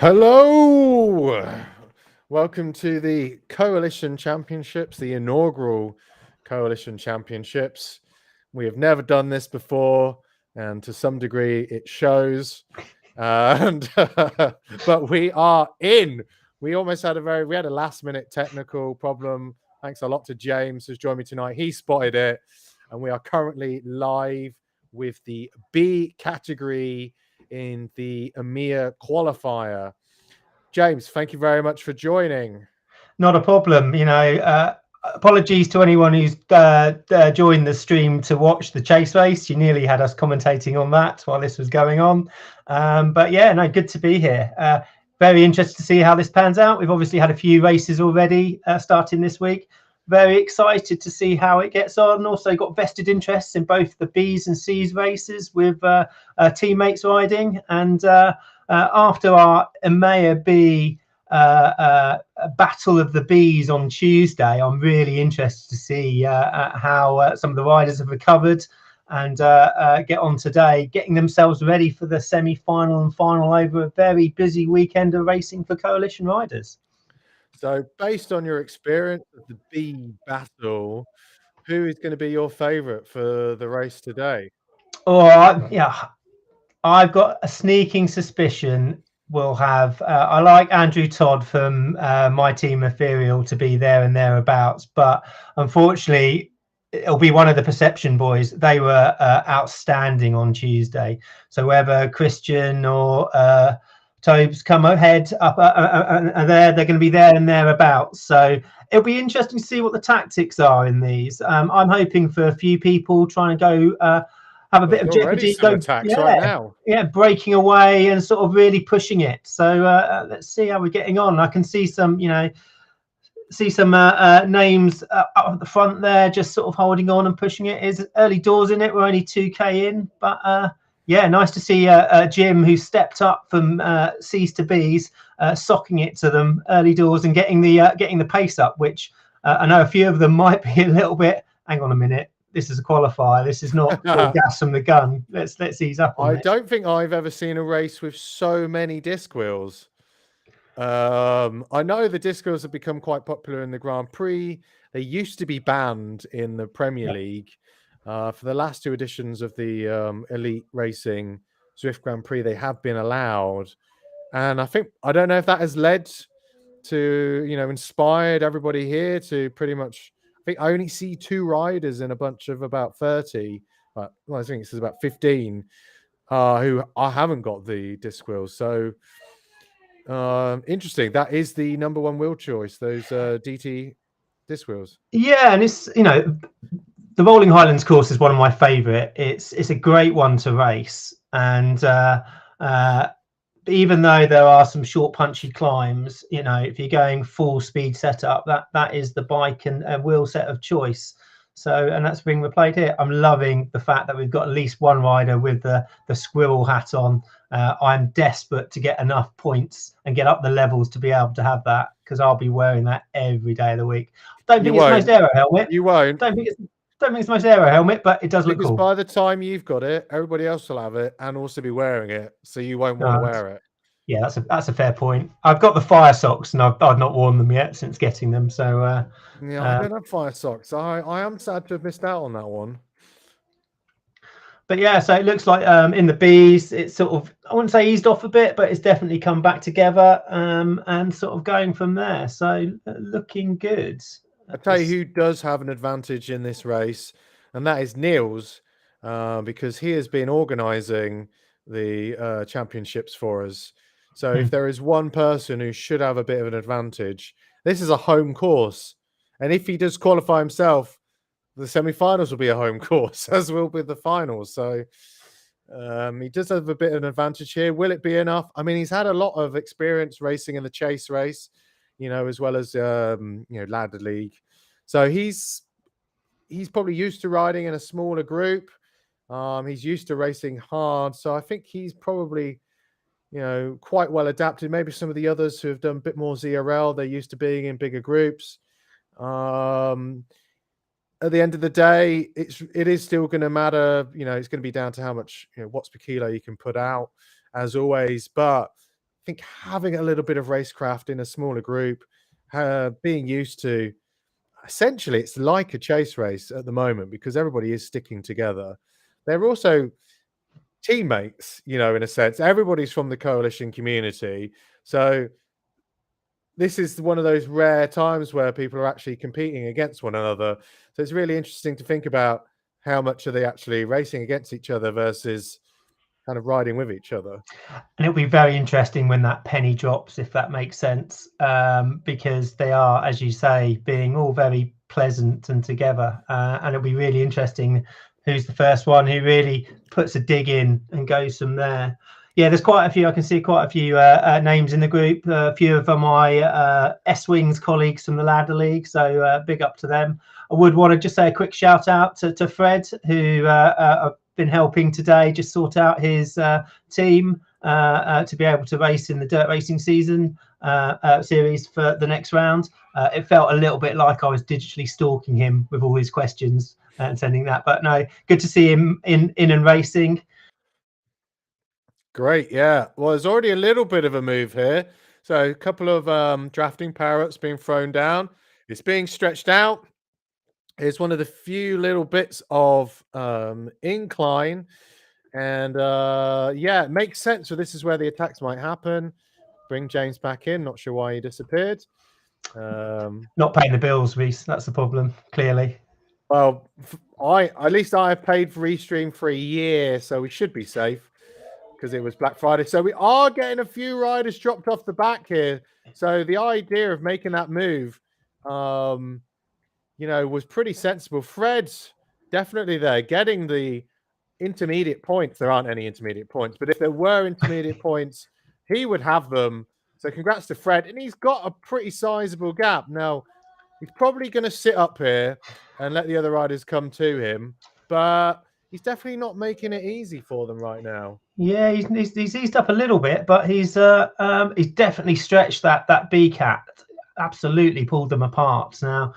Hello! Welcome to the Coalition Championships, the inaugural Coalition Championships. We have never done this before, and to some degree it shows. But we are in. We almost had we had a last-minute technical problem. Thanks a lot to James who's joined me tonight. He spotted it, and we are currently live with the B category in the Emea qualifier. James, thank you very much for joining. Not a problem. Apologies to anyone who's joined the stream to watch the chase race. You nearly had us commentating on that while this was going on. But yeah, no, good to be here. Very interested to see how this pans out. We've obviously had a few races already starting this week. Very excited to see how it gets on. Also got vested interests in both the B's and C's races with teammates riding. And after our Emea B battle of the B's on Tuesday, I'm really interested to see how some of the riders have recovered and get on today, getting themselves ready for the semi-final and final over a very busy weekend of racing for Coalition riders. So based on your experience of the B battle, who is going to be your favourite for the race today? I've got a sneaking suspicion we'll have. I like Andrew Todd from my team Ethereal to be there and thereabouts, but unfortunately, it'll be one of the Perception boys. They were outstanding on Tuesday. So whether Christian or Tobes come ahead up they're going to be there and thereabouts. So it'll be interesting to see what the tactics are in these. I'm hoping for a few people trying to go have a bit of jeopardy, right now. Breaking away and sort of really pushing it. So let's see how we're getting on. I can see some, names up at the front there, just sort of holding on and pushing it. Is early doors in it. We're only 2K in, but nice to see Jim, who stepped up from C's to B's, socking it to them early doors and getting the pace up. Which I know a few of them might be a little bit. Hang on a minute. This is a qualifier. This is not gas from the gun. Let's ease up on I don't think I've ever seen a race with so many disc wheels. I know the disc wheels have become quite popular in the Grand Prix. They used to be banned in the Premier League. For the last two editions of the Elite Racing Zwift Grand Prix, they have been allowed. And I don't know if that has led to, inspired everybody here to pretty much, I think I only see 2 riders in a bunch of about 30. I think it's about 15 who haven't got the disc wheels. So interesting. That is the number one wheel choice, those DT disc wheels. Yeah, and it's, the Rolling Highlands course is one of my favourite. It's a great one to race. And even though there are some short punchy climbs, if you're going full speed setup, that is the bike and wheel set of choice. So, and that's being replayed here. I'm loving the fact that we've got at least one rider with the squirrel hat on. I'm desperate to get enough points and get up the levels to be able to have that, because I'll be wearing that every day of the week. Don't think it's the most aero helmet. You won't. Don't think it's the most aero helmet, but it does look cool. By the time you've got it, everybody else will have it and also be wearing it, so you won't want to wear it. Yeah, that's a fair point. I've got the fire socks and I've not worn them yet since getting them. So I don't have fire socks. I am sad to have missed out on that one. But yeah, so it looks like in the B's, it's sort of, I wouldn't say eased off a bit, but it's definitely come back together and sort of going from there. So looking good. I'll tell you who does have an advantage in this race, and that is Niels, because he has been organising the championships for us. So if there is one person who should have a bit of an advantage, this is a home course. And if he does qualify himself, the semi-finals will be a home course, as will be the finals. So he does have a bit of an advantage here. Will it be enough? I mean, he's had a lot of experience racing in the chase race, as well as, ladder league. So he's probably used to riding in a smaller group. He's used to racing hard. So I think he's probably, quite well adapted. Maybe some of the others who have done a bit more ZRL, they're used to being in bigger groups. At the end of the day, it is still going to matter. It's going to be down to how much, watts per kilo you can put out, as always. But think having a little bit of racecraft in a smaller group, being used to, essentially, it's like a chase race at the moment because everybody is sticking together. They're also teammates, in a sense. Everybody's from the coalition community. So this is one of those rare times where people are actually competing against one another. So it's really interesting to think about how much are they actually racing against each other versus kind of riding with each other. And it'll be very interesting when that penny drops, if that makes sense, because they are, as you say, being all very pleasant and together. And it'll be really interesting who's the first one who really puts a dig in and goes from there. Yeah, there's quite a few. I can see quite a few names in the group. A few of them are my S-Wings colleagues from the Ladder League, so big up to them. I would want to just say a quick shout out to Fred, who I've been helping today just sort out his team to be able to race in the dirt racing season series for the next round. It felt a little bit like I was digitally stalking him with all his questions and sending that, but no, good to see him in and racing. Great, yeah. Well, there's already a little bit of a move here. So a couple of drafting power-ups being thrown down. It's being stretched out. It's one of the few little bits of incline. And yeah, it makes sense. So this is where the attacks might happen. Bring James back in. Not sure why he disappeared. Not paying the bills, Reese. That's the problem, clearly. Well, at least I paid for Restream for a year, so we should be safe because it was Black Friday. So we are getting a few riders dropped off the back here. So the idea of making that move, was pretty sensible. Fred's definitely there, getting the intermediate points. There aren't any intermediate points, but if there were intermediate points, he would have them. So congrats to Fred. And he's got a pretty sizable gap. Now, he's probably going to sit up here and let the other riders come to him, but he's definitely not making it easy for them right now. Yeah, he's eased up a little bit, but he's definitely stretched that B cat. Absolutely pulled them apart. Now,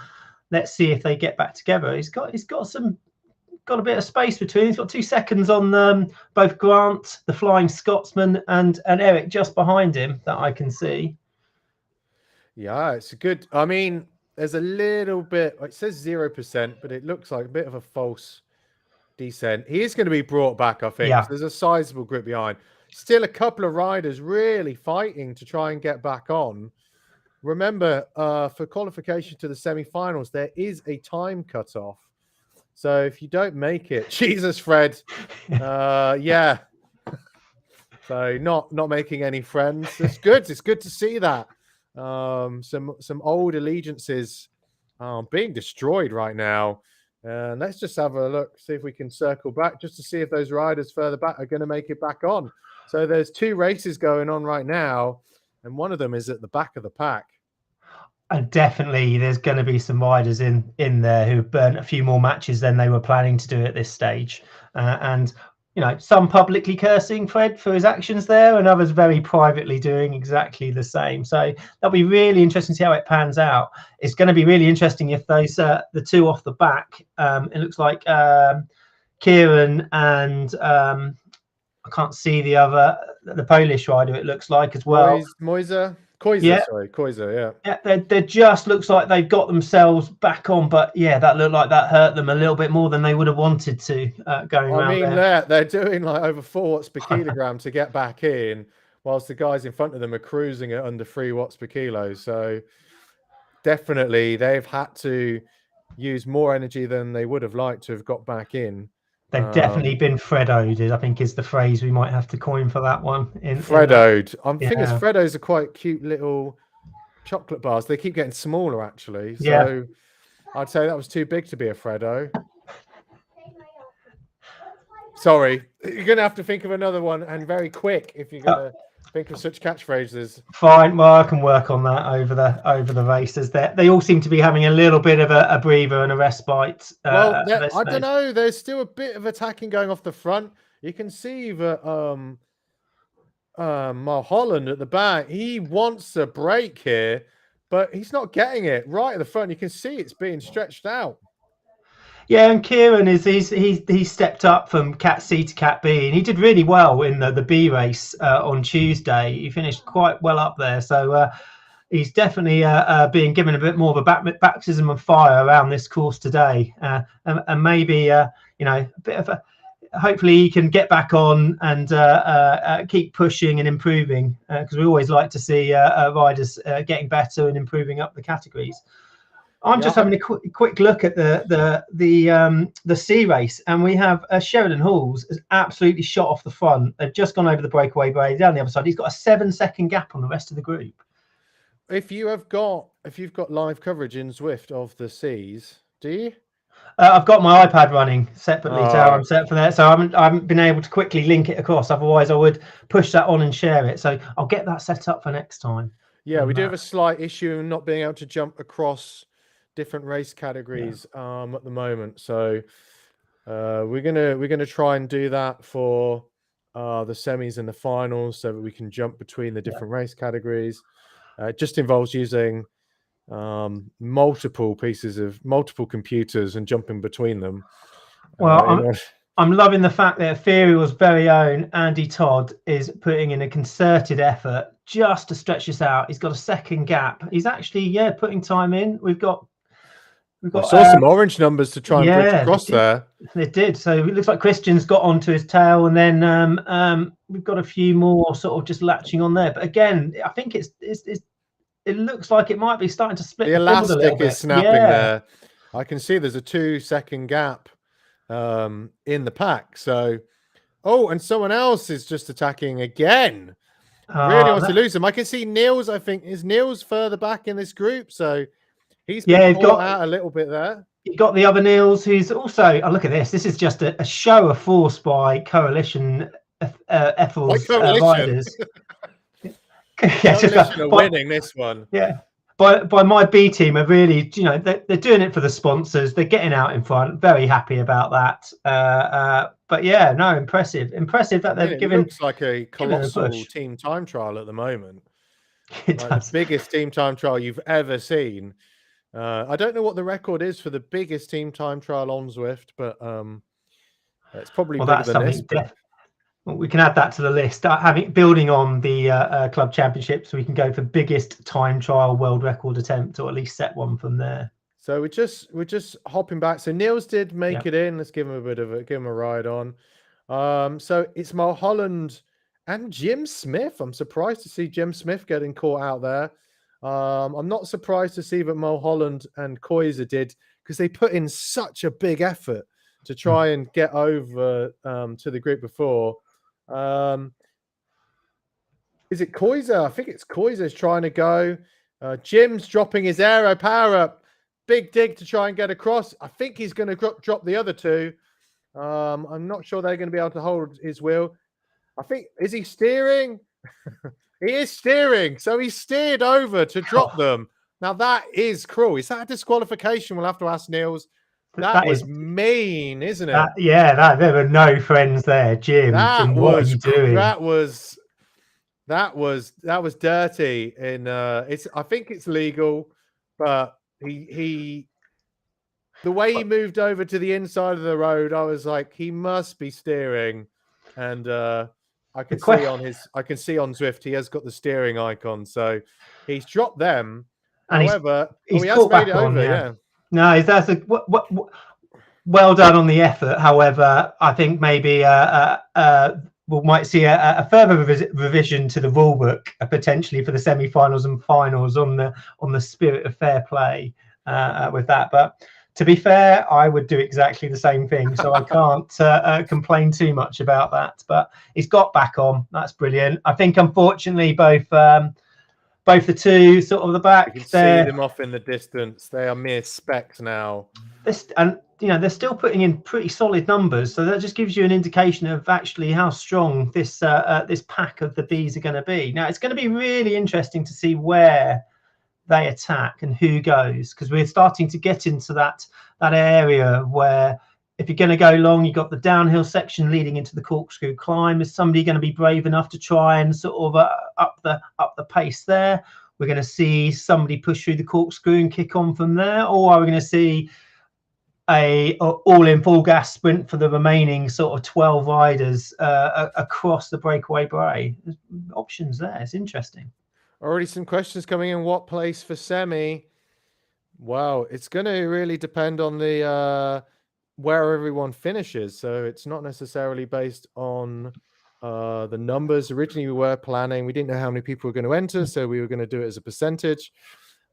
let's see if they get back together. He's got a bit of space between. He's got 2 seconds on both Grant, the Flying Scotsman, and Eric just behind him that I can see. Yeah, it's a good. I mean, there's a little bit. It says 0%, but it looks like a bit of a false descent. He is going to be brought back, I think. Yeah. So there's a sizable group behind. Still a couple of riders really fighting to try and get back on. Remember, for qualification to the semi-finals, there is a time cutoff. So if you don't make it, Jesus, Fred, yeah. So not making any friends. It's good. It's good to see that. Some old allegiances being destroyed right now. And let's just have a look, see if we can circle back just to see if those riders further back are going to make it back on. So there's 2 races going on right now, and one of them is at the back of the pack. And definitely there's going to be some riders in there who burnt a few more matches than they were planning to do at this stage. And some publicly cursing Fred for his actions there, and others very privately doing exactly the same. So that'll be really interesting to see how it pans out. It's going to be really interesting if those the 2 off the back. It looks like Kieran and I can't see the Polish rider. It looks like as well. Koiser, yeah. They just looks like they've got themselves back on, but yeah, that looked like that hurt them a little bit more than they would have wanted to going around. I mean, they're doing like over 4 watts per kilogram to get back in, whilst the guys in front of them are cruising at under 3 watts per kilo. So definitely they've had to use more energy than they would have liked to have got back in. They've definitely been Freddoed, I think is the phrase we might have to coin for that one. Freddoed. I'm thinking Freddos are quite cute little chocolate bars. They keep getting smaller, actually. So I'd say that was too big to be a Freddo. Sorry. You're going to have to think of another one, and very quick if you're going to think of such catchphrases. Fine. Well, I can work on that over the races. They all seem to be having a little bit of a breather and a respite. Well, I don't know. There's still a bit of attacking going off the front. You can see that Mulholland at the back, he wants a break here, but he's not getting it. Right at the front, you can see it's being stretched out. Yeah, and Kieran he's stepped up from Cat C to Cat B, and he did really well in the B race on Tuesday. He finished quite well up there, so he's definitely being given a bit more of a baptism of fire around this course today, and maybe a bit of a. Hopefully he can get back on and keep pushing and improving, because we always like to see riders getting better and improving up the categories. I'm just having a quick look at the C race, and we have Sheridan Halls is absolutely shot off the front. They've just gone over the breakaway bay down the other side. He's got a 7-second gap on the rest of the group. If you've got live coverage in Zwift of the C's, do you? I've got my iPad running separately, so I'm set for that. So I haven't been able to quickly link it across. Otherwise, I would push that on and share it. So I'll get that set up for next time. Yeah, we do have a slight issue in not being able to jump across different race categories at the moment. So we're gonna try and do that for the semis and the finals, so that we can jump between the different race categories. It just involves using multiple computers and jumping between them. Well, I'm loving the fact that Ethereal's very own Andy Todd is putting in a concerted effort just to stretch this out. He's got a second gap. He's actually putting time in. We've got I saw some orange numbers to try and bridge across there. They did. So it looks like Christian's got onto his tail, and then we've got a few more sort of just latching on there. But again, I think it looks like it might be starting to split. The elastic is snapping there. I can see there's a 2-second gap in the pack. So, and someone else is just attacking again. Really wants to lose him. I can see Niels. I think is Niels further back in this group, so he's been caught out a little bit there. You got the other Niels, who's also. Oh, look at this! This is just a show of force by Coalition Ethel's riders. Coalition are winning this one. Yeah. By my B team are really, they're doing it for the sponsors. They're getting out in front. Very happy about that. But yeah, no, impressive that they've given. It looks like a colossal team time trial at the moment. The biggest team time trial you've ever seen. I don't know what the record is for the biggest team time trial on Zwift, but it's probably bigger than this. We can add that to the list. Building on the club championships, we can go for biggest time trial world record attempt, or at least set one from there. So we're just hopping back. So Niels did make it in. Let's give him a ride on. So it's Mulholland and Jim Smith. I'm surprised to see Jim Smith getting caught out there. I'm not surprised to see that Mulholland and Koiser did, because they put in such a big effort to try and get over to the group before. Is it Koiser? I think it's Koiser's trying to go. Jim's dropping his aero power up. Big dig to try and get across. I think he's going to drop the other two. I'm not sure they're going to be able to hold his wheel. I think, is he steering? He is steering. So he steered over to drop them. Now that is cruel. Is that a disqualification? We'll have to ask Niels. That was mean, isn't it? There were no friends there, Jim. What are you doing? That was dirty. I think it's legal, but the way he moved over to the inside of the road, I was like, he must be steering, and I can see on Zwift he has got the steering icon, so he's dropped them. And however, he has made it over. Yeah. No, that's well done on the effort. However, I think maybe we might see a further revision to the rule book potentially for the semi-finals and finals on the spirit of fair play with that. But to be fair, I would do exactly the same thing, so I can't complain too much about that. But he's got back on. That's brilliant. I think, unfortunately, both the two sort of the back. You can see them off in the distance. They are mere specks now. They're still putting in pretty solid numbers, so that just gives you an indication of actually how strong this pack of the Bs are going to be. Now it's going to be really interesting to see where they attack and who goes, because we're starting to get into that area where, if you're going to go long, you've got the downhill section leading into the corkscrew climb. Is somebody going to be brave enough to try and sort of up the pace there? We're going to see somebody push through the corkscrew and kick on from there, or are we going to see a all-in full gas sprint for the remaining sort of 12 riders across the breakaway bray. There's options there. It's interesting. Already some questions coming in. What place for semi? Wow, it's going to really depend on the where everyone finishes. So it's not necessarily based on the numbers. Originally, we were planning. We didn't know how many people were going to enter, so we were going to do it as a percentage.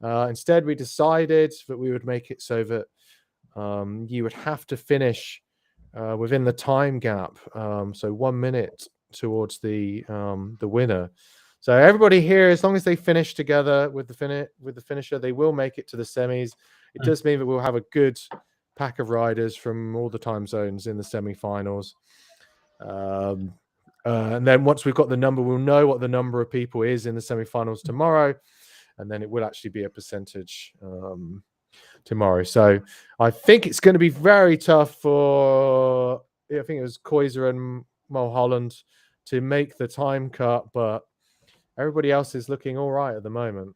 Instead, we decided that we would make it so that you would have to finish within the time gap. So 1 minute towards the winner. So everybody here, as long as they finish together with the finisher, they will make it to the semis. It does mean that we'll have a good pack of riders from all the time zones in the semi-finals. And then once we've got the number, we'll know what the number of people is in the semi-finals tomorrow, and then it will actually be a percentage tomorrow. So I think it's going to be very tough for, I think it was Koiser and Mulholland to make the time cut, but everybody else is looking all right at the moment.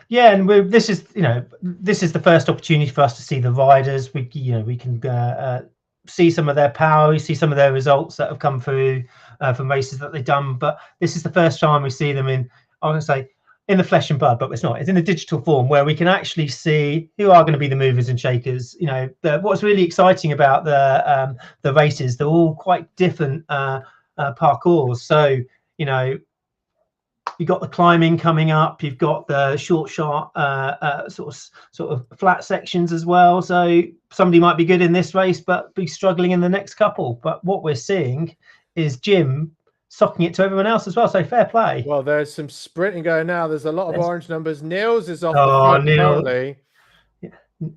Yeah, and this is the first opportunity for us to see the riders. We can see some of their power, we see some of their results that have come through from races that they've done. But this is the first time we see them in, I want to say, in the flesh and blood, but it's not. It's in a digital form where we can actually see who are going to be the movers and shakers. What's really exciting about the races, they're all quite different parcours. So you've got the climbing coming up, you've got the short sort of flat sections as well. So somebody might be good in this race but be struggling in the next couple. But what we're seeing is Jim socking it to everyone else as well. So fair play. Well, there's some sprinting going now. There's a lot of orange numbers. Niels is off the front currently.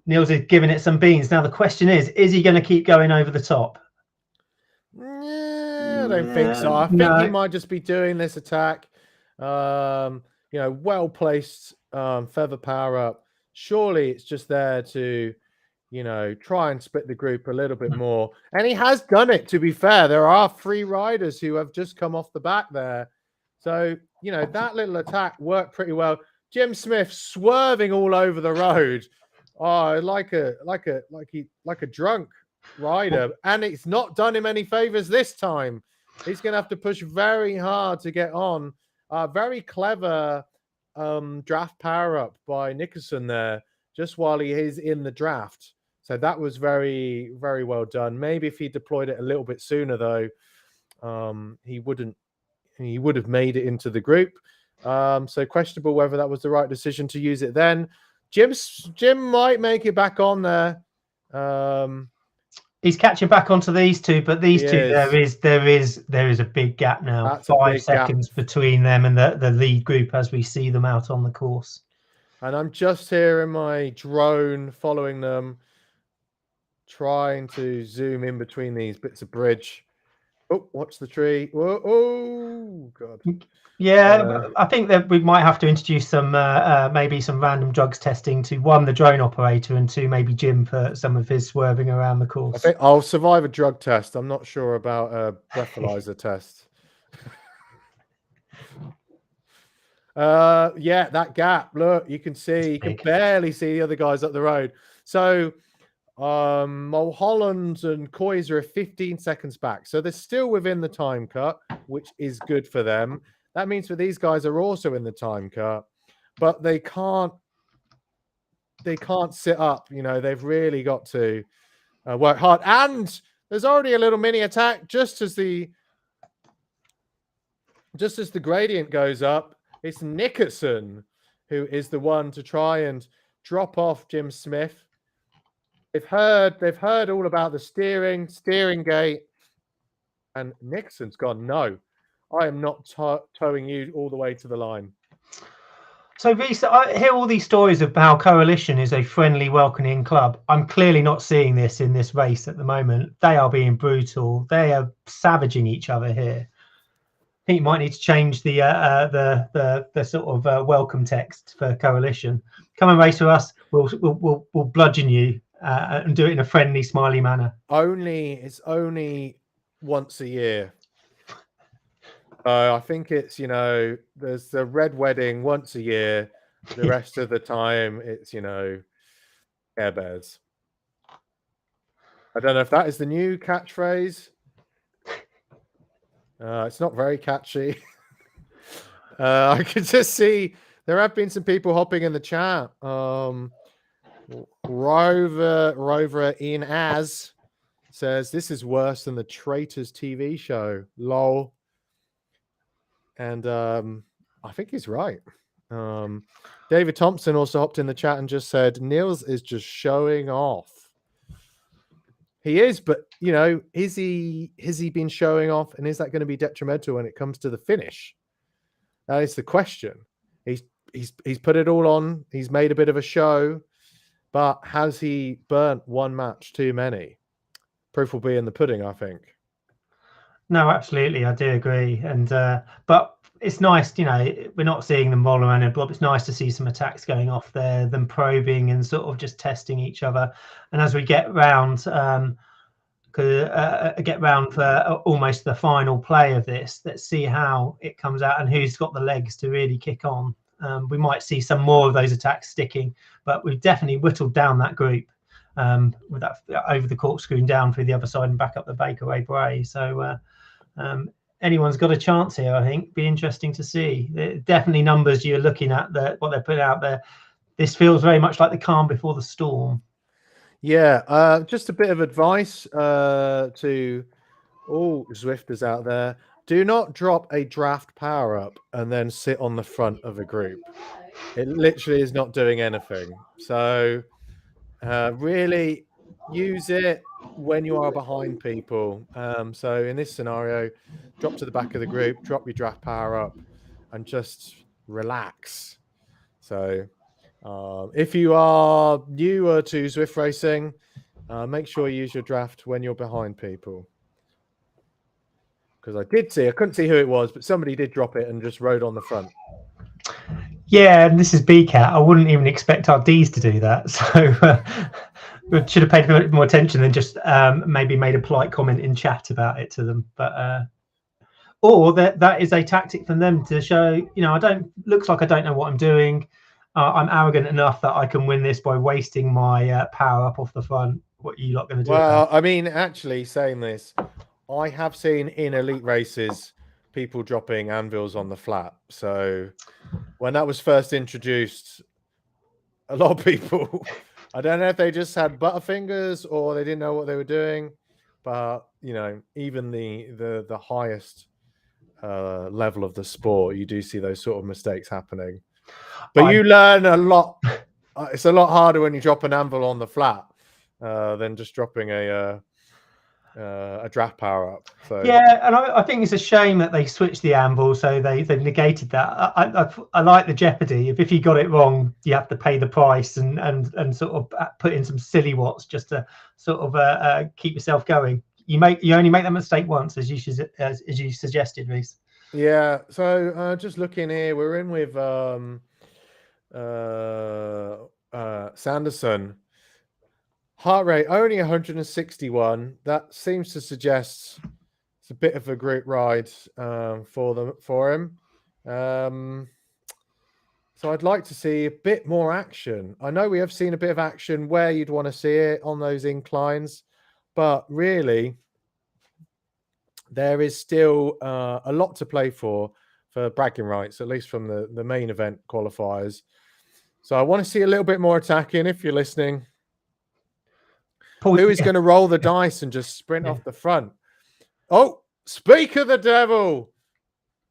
Niels is giving it some beans. Now the question is he going to keep going over the top? I don't think so. I think he might just be doing this attack. Well placed feather power up. Surely it's just there to, try and split the group a little bit more. And he has done it, to be fair. There are 3 riders who have just come off the back there. So, that little attack worked pretty well. Jim Smith swerving all over the road. Oh, like a drunk rider. And it's not done him any favors this time. He's going to have to push very hard to get on. Very clever draft power up by Nickerson there, just while he is in the draft. So that was very, very well done. Maybe if he deployed it a little bit sooner, though, he would have made it into the group. So questionable whether that was the right decision to use it then. Jim might make it back on there. He's catching back onto these two, but these two, there is a big gap now. That's 5 seconds between them and the lead group as we see them out on the course. And I'm just here in my drone following them, trying to zoom in between these bits of bridge. Oh, watch the tree. Whoa, oh, God. Yeah, I think that we might have to introduce some maybe some random drugs testing to 1, the drone operator, and 2, maybe Jim for some of his swerving around the course. I think I'll survive a drug test. I'm not sure about a breathalyzer test. Yeah, that gap. Look, you can see, you can barely see the other guys up the road. So Mulholland and Koiser are 15 seconds back. So they're still within the time cut, which is good for them. That means for these guys are also in the time cut, but they can't sit up. They've really got to work hard. And there's already a little mini attack just as the gradient goes up. It's Nickerson who is the one to try and drop off Jim Smith. They've heard all about the steering gate, and Nixon's gone, no, I am not towing you all the way to the line. So, Reece, I hear all these stories of how Coalition is a friendly, welcoming club. I'm clearly not seeing this in this race at the moment. They are being brutal. They are savaging each other here. I think you might need to change the sort of welcome text for Coalition. Come and race with us. We'll bludgeon you and do it in a friendly, smiley manner. It's only once a year. I think it's, there's the red wedding once a year. The rest of the time, it's, Air Bears. I don't know if that is the new catchphrase. It's not very catchy. I could just see there have been some people hopping in the chat. Rover in as says this is worse than the Traitors TV show. Lol. And I think he's right. David Thompson also hopped in the chat and just said Niels is just showing off. He is, but has he been showing off, and is that going to be detrimental when it comes to the finish? That is the question. He's put it all on. He's made a bit of a show, but has he burnt one match too many? Proof will be in the pudding, I think. No, absolutely, I do agree. And but it's nice, we're not seeing them roll around and blob. It's nice to see some attacks going off there, them probing and sort of just testing each other. And as we get round, for almost the final play of this, let's see how it comes out and who's got the legs to really kick on. We might see some more of those attacks sticking, but we've definitely whittled down that group with that over the corkscrew and down through the other side and back up the Bakerway Bray. So anyone's got a chance here, I think. Be interesting to see. Definitely numbers you're looking at, what they're putting out there. This feels very much like the calm before the storm. Yeah, just a bit of advice to all Zwifters out there. Do not drop a draft power-up and then sit on the front of a group. It literally is not doing anything. So really use it when you are behind people. So in this scenario, drop to the back of the group, drop your draft power-up, and just relax. So if you are newer to Zwift racing, make sure you use your draft when you're behind people. Because I couldn't see who it was, but somebody did drop it and just rode on the front. Yeah, and this is BCAT. I wouldn't even expect our Ds to do that. So we should have paid a bit more attention than just maybe made a polite comment in chat about it to them. But or that is a tactic for them to show, looks like I don't know what I'm doing. I'm arrogant enough that I can win this by wasting my power up off the front. What are you lot going to do? Well, I mean, actually saying this, I have seen in elite races people dropping anvils on the flat. So when that was first introduced, a lot of people, I don't know if they just had butterfingers or they didn't know what they were doing, but even the highest level of the sport, you do see those sort of mistakes happening. But you learn a lot. It's a lot harder when you drop an anvil on the flat than just dropping a draft power up. So yeah, and I think it's a shame that they switched the anvil, so they've negated that. I like the jeopardy. If you got it wrong, you have to pay the price and sort of put in some silly watts just to sort of keep yourself going. You only make that mistake once, as you suggested, Reese. Yeah. So just looking here, we're in with Sanderson. Heart rate only 161. That seems to suggest it's a bit of a group ride for him. So I'd like to see a bit more action. I know we have seen a bit of action where you'd want to see it on those inclines, but really there is still a lot to play for bragging rights, at least from the main event qualifiers. So I want to see a little bit more attacking if you're listening. Who is going to roll the dice and just sprint off the front? Oh, speak of the devil,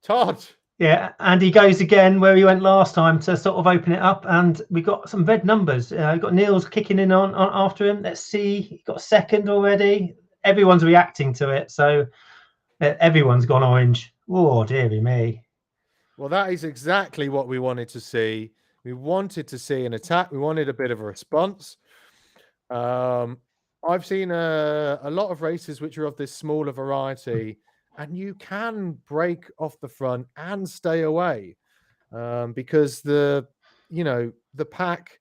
Todd. Yeah, and he goes again where he went last time to sort of open it up, and we got some red numbers. We've got Niels kicking in on after him. Let's see, he got a second already. Everyone's reacting to it, so everyone's gone orange. Oh, dearie me. Well, that is exactly what we wanted to see. We wanted to see an attack. We wanted a bit of a response. I've seen a lot of races which are of this smaller variety, and you can break off the front and stay away because the pack,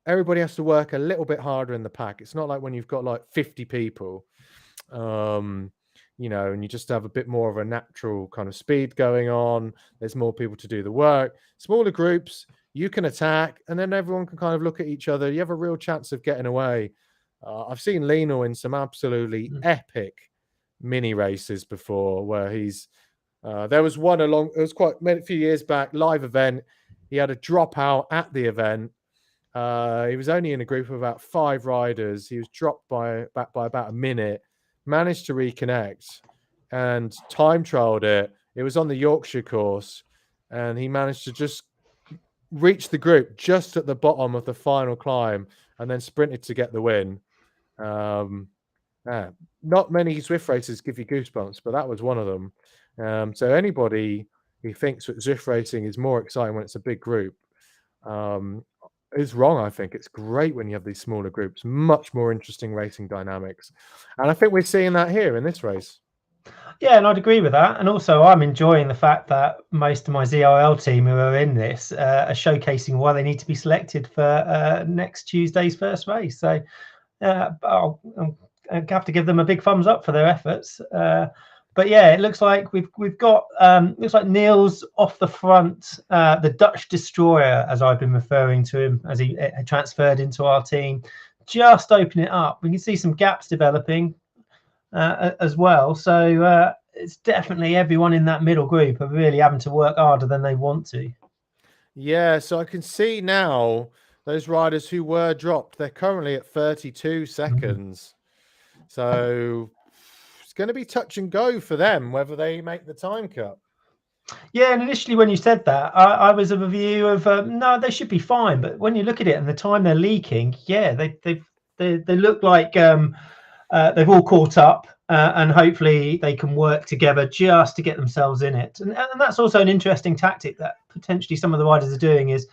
everybody has to work a little bit harder in the pack. It's not like when you've got like 50 people, and you just have a bit more of a natural kind of speed going on. There's more people to do the work. Smaller groups, you can attack, and then everyone can kind of look at each other. You have a real chance of getting away. I've seen Lionel in some absolutely epic mini races before, where he's there was one along. It was quite a few years back, live event. He had a dropout at the event. He was only in a group of about 5 riders. He was dropped back by about a minute. Managed to reconnect and time trialed it. It was on the Yorkshire course, and he managed to just reach the group just at the bottom of the final climb, and then sprinted to get the win. Not many Zwift races give you goosebumps, but that was one of them. So anybody who thinks that Zwift racing is more exciting when it's a big group is wrong. I think it's great when you have these smaller groups, much more interesting racing dynamics. And I think we're seeing that here in this race. Yeah, and I'd agree with that. And also, I'm enjoying the fact that most of my ZRL team who are in this are showcasing why they need to be selected for next Tuesday's first race. So I'll have to give them a big thumbs up for their efforts. But yeah, it looks like we've got looks like Niels off the front, the Dutch destroyer, as I've been referring to him, as he transferred into our team. Just open it up. We can see some gaps developing as well. So it's definitely everyone in that middle group are really having to work harder than they want to. Yeah, so I can see now those riders who were dropped, they're currently at 32 seconds. So it's going to be touch and go for them whether they make the time cut. Yeah, and initially when you said that, I was of a view of no, they should be fine. But when you look at it and the time they're leaking, yeah, they look like they've all caught up, and hopefully they can work together just to get themselves in it. And that's also an interesting tactic that potentially some of the riders are doing, is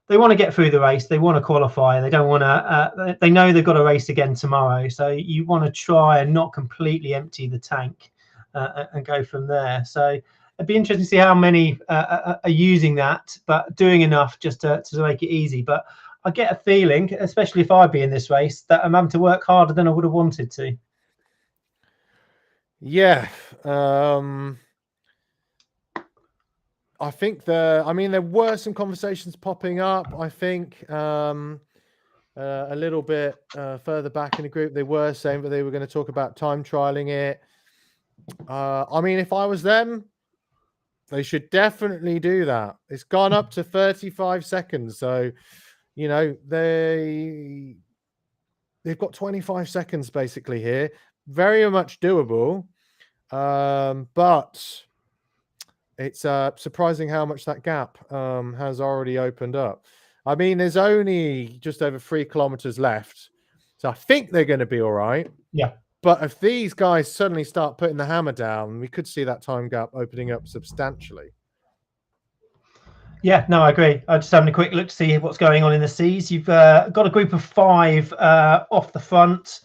they want to get through the race, they want to qualify, they don't want to, they know they've got to race again tomorrow. So you want to try and not completely empty the tank and go from there. So it'd be interesting to see how many are using that, but doing enough just to make it easy. But I get a feeling, especially if I'd be in this race, that I'm having to work harder than I would have wanted to. Yeah. I think there were some conversations popping up. I think a little bit further back in the group, they were saying that they were going to talk about time trialing it. If I was them, they should definitely do that. It's gone up to 35 seconds. So, they've got 25 seconds basically here. Very much doable. But it's surprising how much that gap has already opened up. There's only just over 3 kilometers left. So I think they're going to be all right. Yeah. But if these guys suddenly start putting the hammer down, we could see that time gap opening up substantially. Yeah, no, I agree. I'm just having a quick look to see what's going on in the seas. You've got a group of 5 off the front.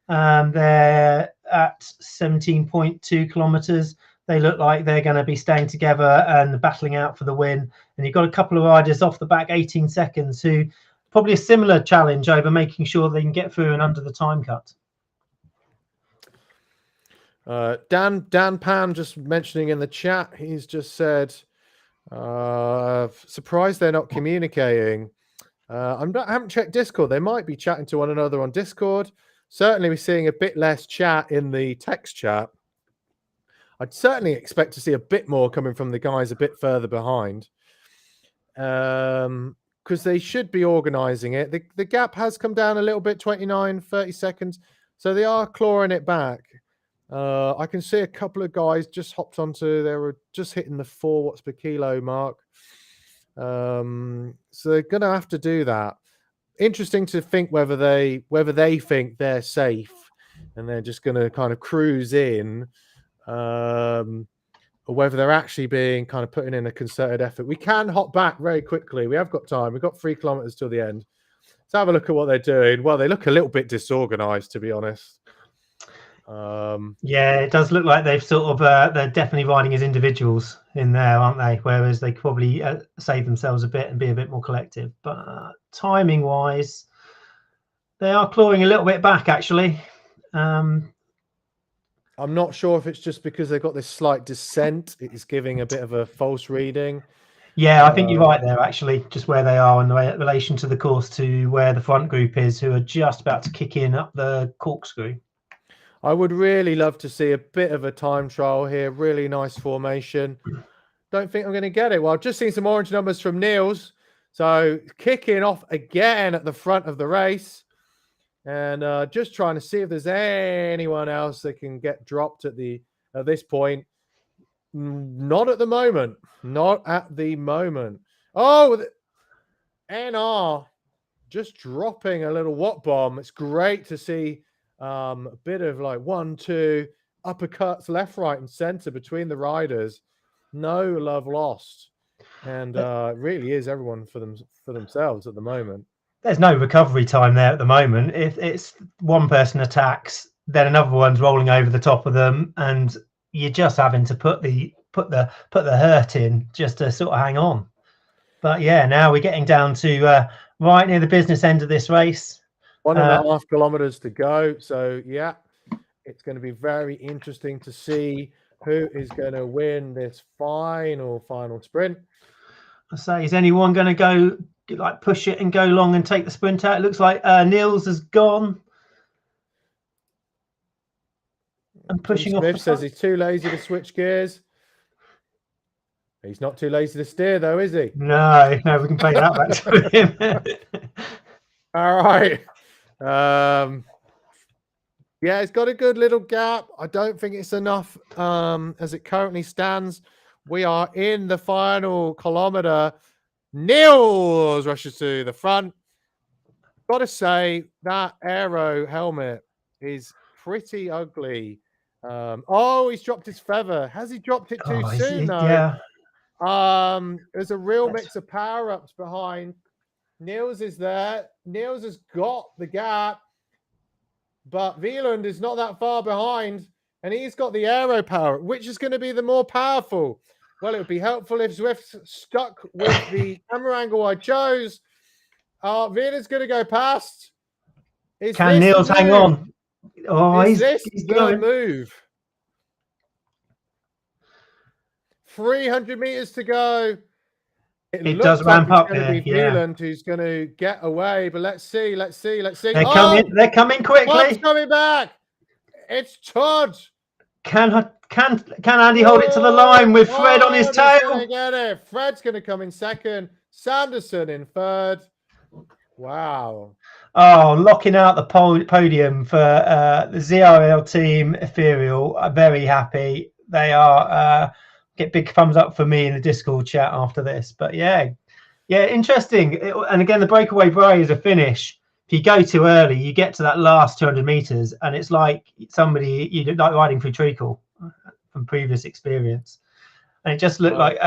They're at 17.2 kilometers. They look like they're going to be staying together and battling out for the win. And you've got a couple of riders off the back, 18 seconds, who probably a similar challenge over making sure they can get through and under the time cut. Dan Pan just mentioning in the chat, he's just said, surprised they're not communicating. I haven't checked Discord. They might be chatting to one another on Discord. Certainly we're seeing a bit less chat in the text chat. I'd certainly expect to see a bit more coming from the guys a bit further behind, because they should be organizing it. The gap has come down a little bit, 29, 30 seconds. So they are clawing it back. I can see a couple of guys just hopped onto, they were just hitting the 4 watts per kilo mark. So they're going to have to do that. Interesting to think whether they think they're safe and they're just going to kind of cruise in, or whether they're actually being kind of putting in a concerted effort. We can hop back very quickly. We have got time. We've got 3 kilometers till the end. Let's have a look at what they're doing. Well, they look a little bit disorganized, to be honest. Yeah, it does look like they've sort of they're definitely riding as individuals in there, aren't they? Whereas they could probably save themselves a bit and be a bit more collective. But timing wise, they are clawing a little bit back, actually. I'm not sure if it's just because they've got this slight descent. It is giving a bit of a false reading. Yeah, I think you're right there, actually, just where they are in relation to the course to where the front group is, who are just about to kick in up the corkscrew. I would really love to see a bit of a time trial here. Really nice formation. Don't think I'm going to get it. Well, I've just seen some orange numbers from Niels. So kicking off again at the front of the race. And just trying to see if there's anyone else that can get dropped at this point. Not at the moment. Not at the moment. Oh, NR just dropping a little watt bomb. It's great to see a bit of like 1-2 uppercuts left, right, and center between the riders. No love lost, and it really is everyone for themselves at the moment. There's no recovery time there at the moment. If it's one person attacks, then another one's rolling over the top of them, and you're just having to put the hurt in just to sort of hang on. But yeah, now we're getting down to right near the business end of this race. 1.5 kilometers to go. So yeah, it's going to be very interesting to see who is going to win this final sprint. I say, is anyone going to go like push it and go long and take the sprint out? It looks like Niels has gone. And pushing off. Smith says he's too lazy to switch gears. He's not too lazy to steer, though, is he? No, we can play that back to him. All right. Yeah, it's got a good little gap. I don't think it's enough as it currently stands. We are in the final kilometer. Niels rushes to the front. Got to say, that aero helmet is pretty ugly. Oh, he's dropped his feather. Has he dropped it too soon, though? Yeah. There's a real mix of power-ups behind. Niels is there. Niels has got the gap, but Wieland is not that far behind, and he's got the aero power. Which is going to be the more powerful? Well, it would be helpful if Zwift stuck with the camera angle I chose. Wieland's going to go past. Can Niels hang on? Oh, he's the move. 300 meters to go. It does ramp up there. Wieland who's going to get away, but let's see. They're coming quickly. Todd's coming back. It's Todd. Can Andy hold it to the line with Fred on his tail? Gonna get it. Fred's going to come in second. Sanderson in third. Wow. Oh, locking out the podium for the ZRL team, Ethereal. I'm very happy. They are get big thumbs up for me in the Discord chat after this. But yeah, interesting. And again, the breakaway bray is a finish. If you go too early, you get to that last 200 meters, and it's like somebody you like riding through treacle from previous experience. And it just looked like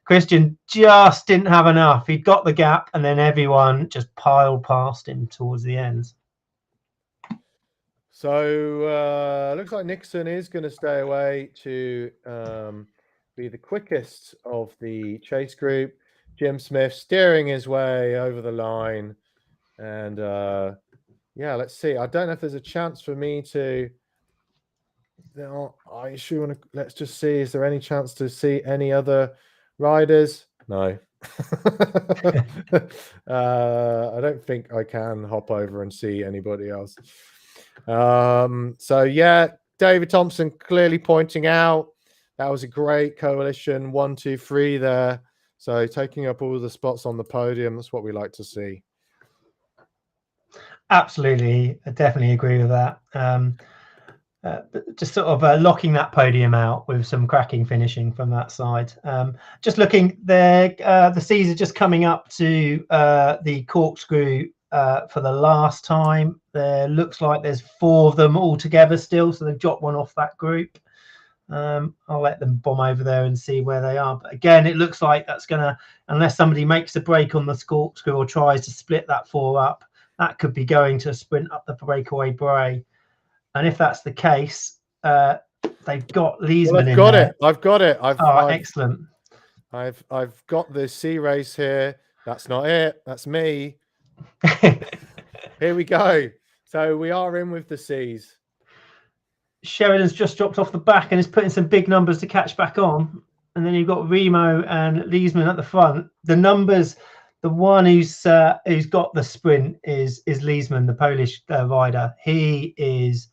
Christian just didn't have enough. He'd got the gap, and then everyone just piled past him towards the end. So looks like Nixon is going to stay away to be the quickest of the chase group. Jim Smith steering his way over the line. And yeah, let's see. I don't know if there's a chance for me to... I sure want to... Let's just see. Is there any chance to see any other riders? No. I don't think I can hop over and see anybody else. So yeah, David Thompson clearly pointing out that was a great coalition 1, 2, 3 there. So taking up all the spots on the podium, that's what we like to see. Absolutely, I definitely agree with that. Just sort of locking that podium out with some cracking finishing from that side. Just looking there, the C's are just coming up to the corkscrew for the last time. There looks like there's 4 of them all together still, so they've dropped one off that group. I'll let them bomb over there and see where they are. But again, it looks like that's gonna, unless somebody makes a break on the corkscrew or tries to split that 4 up, that could be going to sprint up the breakaway bray. And if that's the case, they've got Leesman in there. I've got it. Excellent. I've got the C race here. That's not it. That's me. Here we go. So we are in with the C's. Sheridan's just dropped off the back and is putting some big numbers to catch back on. and then you've got Remo and Leesman at the front. The numbers, the one who's got the sprint is Leesman, the Polish rider. He is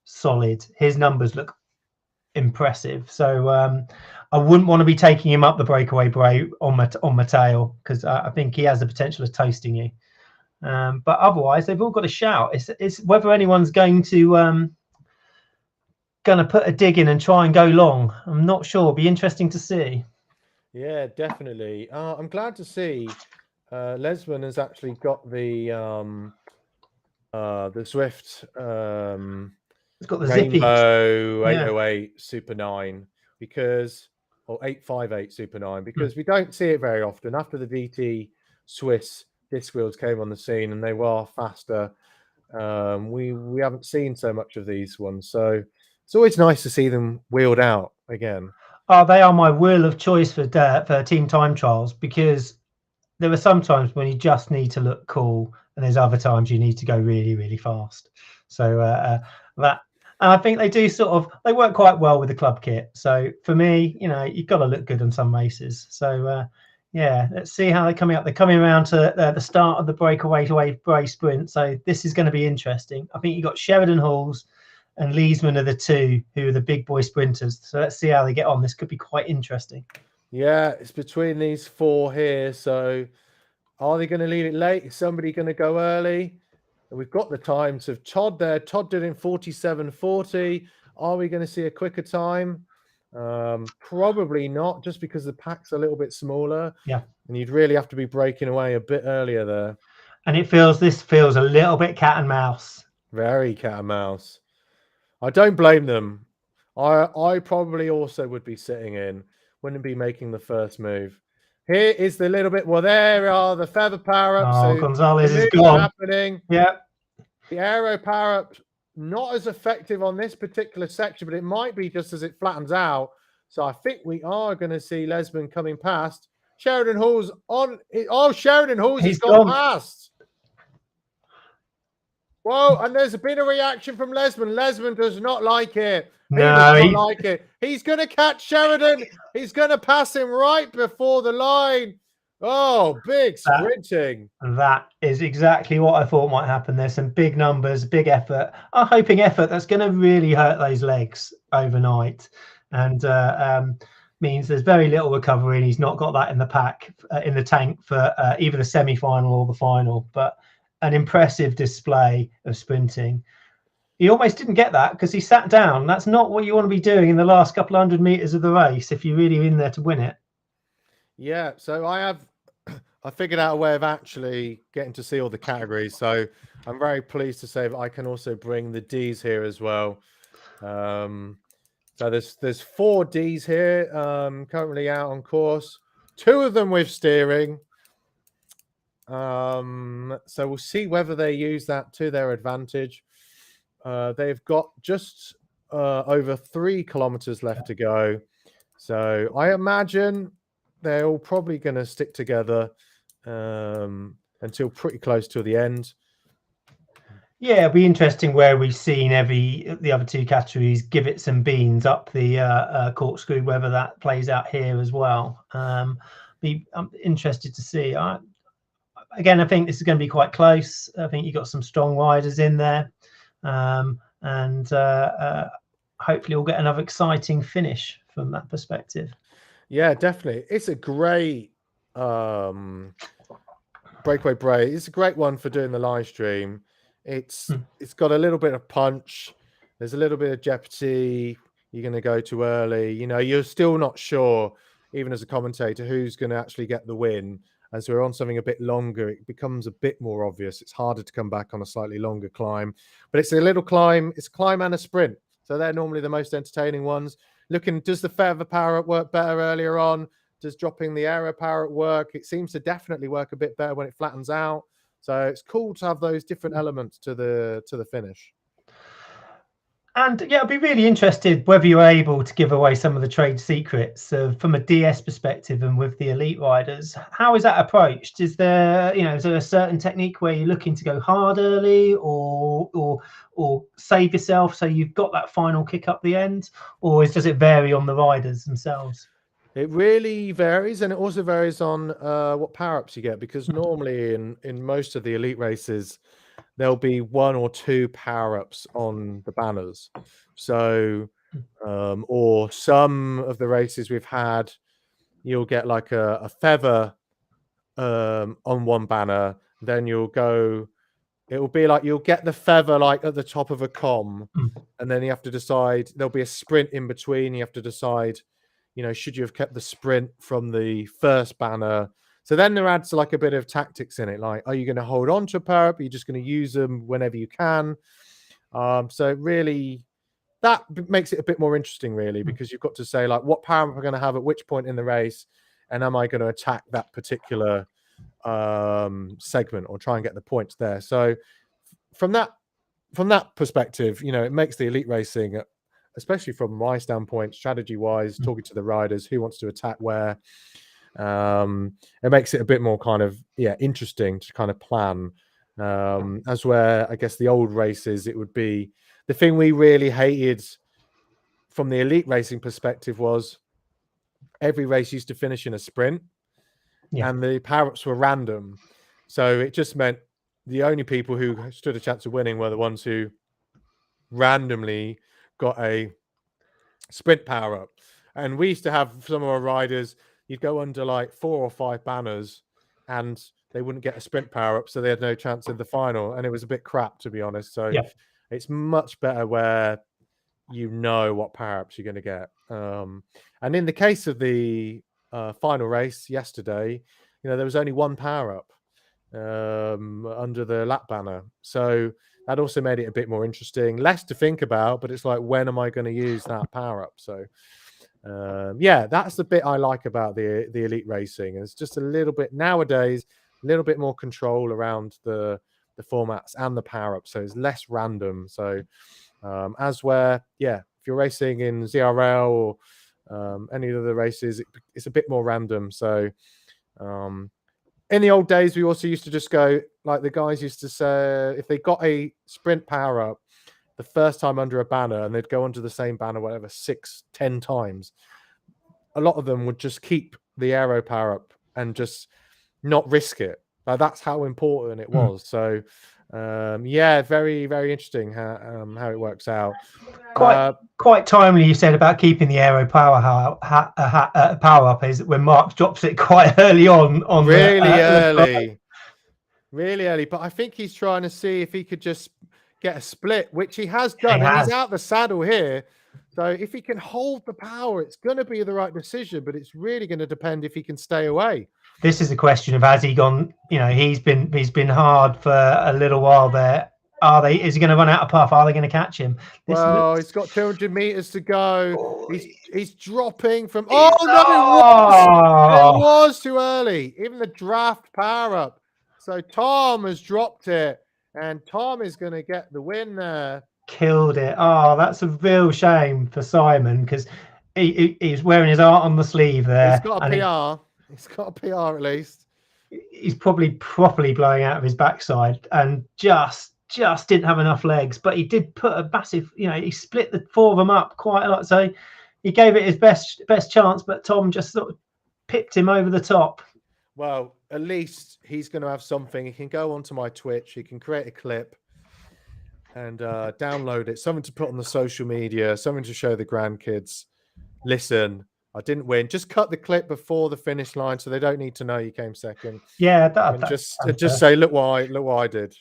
solid. His numbers look impressive. So I wouldn't want to be taking him up the breakaway on my tail, because I think he has the potential of toasting you. But otherwise, they've all got a shout. It's whether anyone's going to put a dig in and try and go long. I'm not sure. It'll be interesting to see. Yeah, definitely. I'm glad to see Lesman has actually got the Swift It's got the Rainbow zippy. 808 Super 9 or 858 Super 9, because we don't see it very often. After the DT Swiss disc wheels came on the scene and they were faster, we haven't seen so much of these ones. So it's always nice to see them wheeled out again. Oh, they are my wheel of choice for team time trials, because there are some times when you just need to look cool, and there's other times you need to go really, really fast. So and I think they do they work quite well with the club kit. So for me, you've got to look good on some races. So yeah, let's see how they're coming up. They're coming around to the start of the breakaway sprint. So this is going to be interesting. I think you've got Sheridan Halls and Leesman are the two who are the big boy sprinters. So let's see how they get on. This could be quite interesting. Yeah, it's between these four here. So are they going to leave it late? Is somebody going to go early? And we've got the times of Todd there. Todd did in 47:40. Are we going to see a quicker time? Probably not, just because the pack's a little bit smaller. Yeah. And you'd really have to be breaking away a bit earlier there. And this feels a little bit cat and mouse. Very cat and mouse. I don't blame them. I probably also would be sitting in, wouldn't be making the first move. Here is the little bit. Well, there are the feather power-ups. Oh, so Gonzalez is gone. Happening. Yeah. The aero power-up, not as effective on this particular section, but it might be just as it flattens out. So I think we are going to see Lesman coming past. Sheridan Hall's on. Oh, Sheridan Hall's has gone past. Whoa, and there's been a reaction from Lesman. Lesman does not like it. He does not like it. He's going to catch Sheridan. He's going to pass him right before the line. Oh, big sprinting. That is exactly what I thought might happen. There's some big numbers, big effort. I'm hoping effort that's going to really hurt those legs overnight. And means there's very little recovery, and he's not got that in the pack, in the tank for either the semi-final or the final. But an impressive display of sprinting. He almost didn't get that because he sat down. That's not what you want to be doing in the last couple of 100 meters of the race if you're really in there to win it. Yeah, so I figured out a way of actually getting to see all the categories. So I'm very pleased to say that I can also bring the Ds here as well. So there's 4 Ds here currently out on course. 2 of them with steering. So we'll see whether they use that to their advantage. They've got just over 3 kilometers left to go. So I imagine they're all probably going to stick together until pretty close to the end. Yeah, it'll be interesting where we've seen the other 2 categories give it some beans up the corkscrew, whether that plays out here as well. I'm interested to see. Again, I think this is going to be quite close. I think you've got some strong riders in there. And hopefully we'll get another exciting finish from that perspective. Yeah, definitely. It's a great breakaway break. It's a great one for doing the live stream. It's got a little bit of punch. There's a little bit of jeopardy. You're going to go too early. You're still not sure, even as a commentator, who's going to actually get the win. As we're on something a bit longer, it becomes a bit more obvious. It's harder to come back on a slightly longer climb, but it's a little climb. It's a climb and a sprint. So they're normally the most entertaining ones. Does the feather power work better earlier on? Does dropping the aero power work? It seems to definitely work a bit better when it flattens out. So it's cool to have those different elements to the finish. And yeah, I'd be really interested whether you're able to give away some of the trade secrets from a DS perspective and with the elite riders. How is that approached? Is there a certain technique where you're looking to go hard early or save yourself so you've got that final kick up the end, or does it vary on the riders themselves? It really varies, and it also varies on what power-ups you get, because normally in most of the elite races, there'll be 1 or 2 power-ups on the banners. So, or some of the races we've had, you'll get like a feather on one banner, then it'll be like you'll get the feather like at the top of a com, and then you have to decide, there'll be a sprint in between. You have to decide, should you have kept the sprint from the first banner? So then there adds like a bit of tactics in it. Like, are you going to hold on to a power up? Are you just going to use them whenever you can? So really, that makes it a bit more interesting, really, because you've got to say, like, what power up am I going to have at which point in the race, and am I going to attack that particular segment or try and get the points there? So from that perspective, it makes the elite racing, especially from my standpoint, strategy wise, talking to the riders, who wants to attack where, it makes it a bit more kind of interesting to kind of plan, as where I guess the old races, it would be the thing we really hated from the elite racing perspective was every race used to finish in a sprint, and the power-ups were random. So it just meant the only people who stood a chance of winning were the ones who randomly got a sprint power-up. And we used to have some of our riders, you'd go under like 4 or 5 banners and they wouldn't get a sprint power-up, so they had no chance in the final. And it was a bit crap, to be honest. So it's much better where you know what power-ups you're going to get. And in the case of the final race yesterday, there was only 1 power-up under the lap banner. So that also made it a bit more interesting, less to think about, but it's like, when am I going to use that power-up? So that's the bit I like about the elite racing. It's just a little bit nowadays, a little bit more control around the formats and the power-ups, so it's less random. So as where if you're racing in ZRL or any of the races, it's a bit more random. So in the old days, we also used to just go, like the guys used to say, if they got a sprint power-up the first time under a banner, and they'd go onto the same banner, whatever, 6-10 times, a lot of them would just keep the aero power-up and just not risk it. Like, that's how important it was. So very, very interesting how it works out. Quite timely you said about keeping the aero power up is when Mark drops it quite early on really early. But I think he's trying to see if he could just get a split, which he has done. He's out the saddle here. So if he can hold the power, it's going to be the right decision, but it's really going to depend if he can stay away. This is a question of, has he gone, he's been hard for a little while there. Is he going to run out of puff? Are they going to catch him? He's got 200 meters to go. He's dropping from, it was too early. Even the draft power up. So Tom has dropped it, and Tom is going to get the win there. Killed it. That's a real shame for Simon, because he's wearing his heart on the sleeve there. He's got a PR. He's got a PR at least. He's probably properly blowing out of his backside, and just didn't have enough legs. But he did put a massive, he split the 4 of them up quite a lot. So he gave it his best chance, but Tom just sort of pipped him over the top. Well, at least he's going to have something. He can go onto my Twitch. He can create a clip and download it, something to put on the social media, something to show the grandkids. Listen, I didn't win. Just cut the clip before the finish line, so they don't need to know you came second. Yeah, just say, look what I did.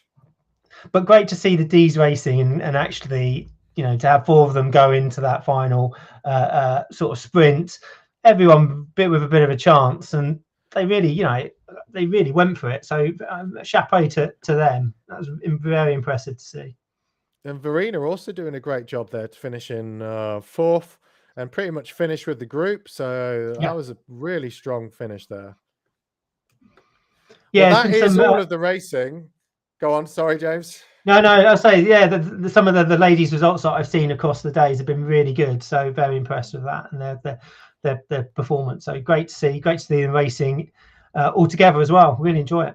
But great to see the D's racing and actually, to have 4 of them go into that final sort of sprint. Everyone with a bit of a chance, and they really, they really went for it. So chapeau to them. That was very impressive to see. And Verena also doing a great job there to finish in 4th and pretty much finish with the group. So that was a really strong finish there. Yeah, well, that is all of the racing. Go on. Sorry, James. No, I'll say, some of the ladies' results that I've seen across the days have been really good. So very impressed with that and their performance. So great to see them racing all together as well. Really enjoy it.